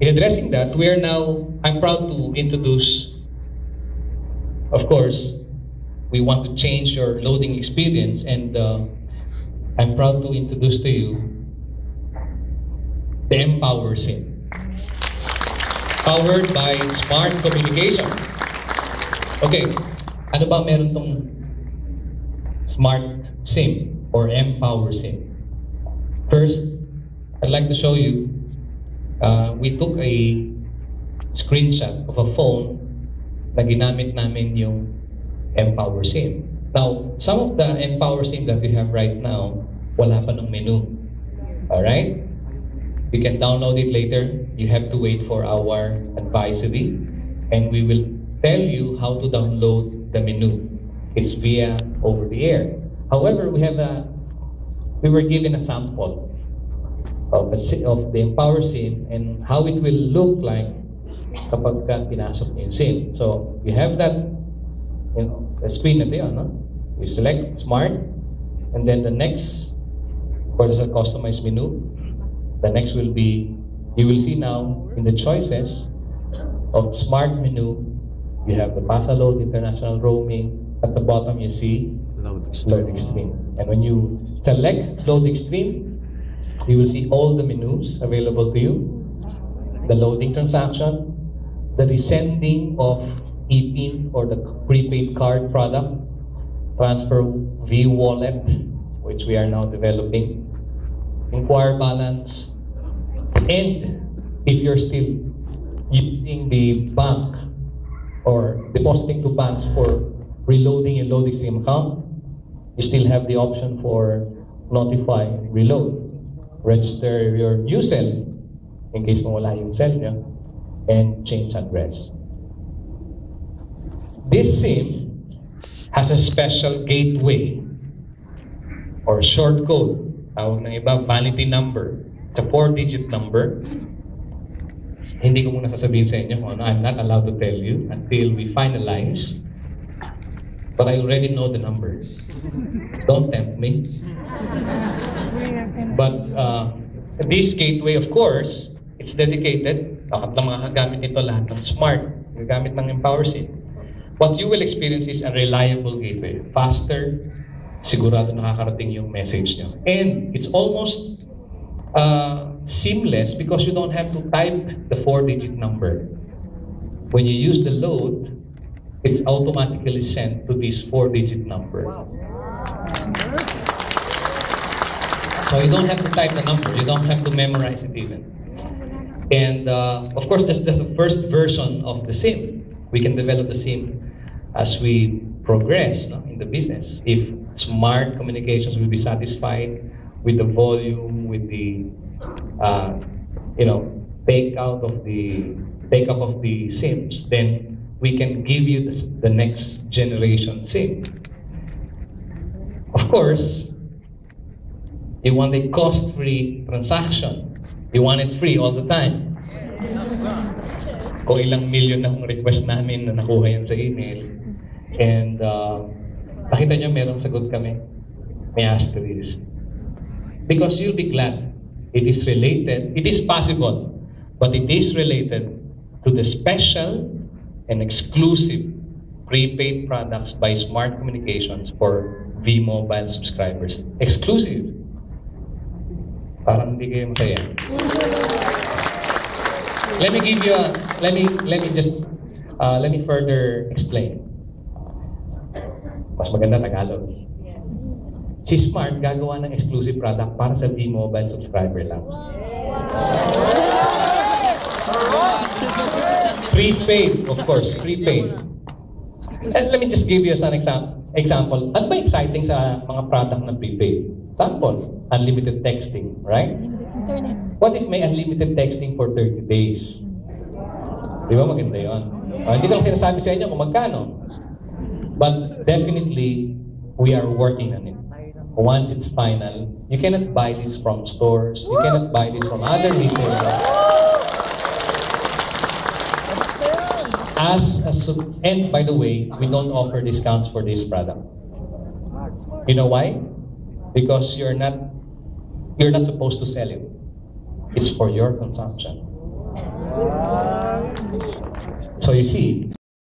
In addressing that, I'm proud to introduce, of course, we want to change your loading experience, and I'm proud to introduce to you the Empower SIM, powered by Smart Communication. Okay, ano ba meron tong Smart SIM or Empower SIM? First, I'd like to show you, we took a screenshot of a phone na ginamit namin yung Empower SIM. Now, some of the Empower SIM that we have right now, wala pa ng menu. Alright? You can download it later. You have to wait for our advisory, and we will tell you how to download the menu. It's via over the air. However, we were given a sample of the Empower SIM and how it will look like kapag pinasok niyo yung SIM. So, you have that, the screen na yun, no? You select Smart, and then the next, for the customized menu, the next will be, you will see now in the choices of Smart menu, you have the PASA load, international roaming. At the bottom, you see Load Extreme. And when you select Load Extreme, you will see all the menus available to you. The loading transaction, the resending of ePIN or the prepaid card product, transfer via wallet, which we are now developing, inquire balance, and if you're still using the bank or depositing to banks for reloading your Load Extreme account, you still have the option for notify reload. Register your new cell in case mawala yung cell niya, and change address. This SIM has a special gateway or short code, tawag ng iba, vanity number. It's a 4-digit number. Hindi ko muna sasabihin sa inyo kung ano. I'm not allowed to tell you until we finalize. But I already know the number. Don't tempt me. But this gateway, of course, it's dedicated. Dapat lang makakagamit nito lahat ng Smart. Gagamit ng Empower SIM. What you will experience is a reliable gateway. Faster, sigurado nakakarating yung message nyo. And it's almost seamless because you don't have to type the 4-digit number. When you use the load, it's automatically sent to this 4-digit number. Wow. So you don't have to type the number. You don't have to memorize it even. And of course, that's the first version of the SIM. We can develop the SIM as we progress in the business. If Smart Communications will be satisfied with the volume, with the take up of the SIMs, then we can give you the next generation SIM. Of course, you want a cost-free transaction. You want it free all the time. Kung ilang million na request namin na nakuha yan sa email. And nakita nyo merong sagot kami. May asterisk. Because you'll be glad. It is related, it is possible, but it is related to the special and exclusive prepaid products by Smart Communications for V-Mobile subscribers. Exclusive. Parang hindi kayo masaya. Let me further explain. Mas maganda Tagalog. Yes. Si Smart gagawa ng exclusive product para sa V-Mobile subscriber lang. Prepaid, of course, prepaid. And let me just give you an example. Ano ba exciting sa mga product na prepaid? Sample, unlimited texting, right? Internet. What if may unlimited texting for 30 days? Di ba maganda yun? Hindi ko lang sinasabi sa inyo kung magkano. But definitely, we are working on it. Once it's final, you cannot buy this from stores. You cannot buy this from other retailers. And by the way, we don't offer discounts for this product. You know why? Because you're not supposed to sell it. It's for your consumption. So you see,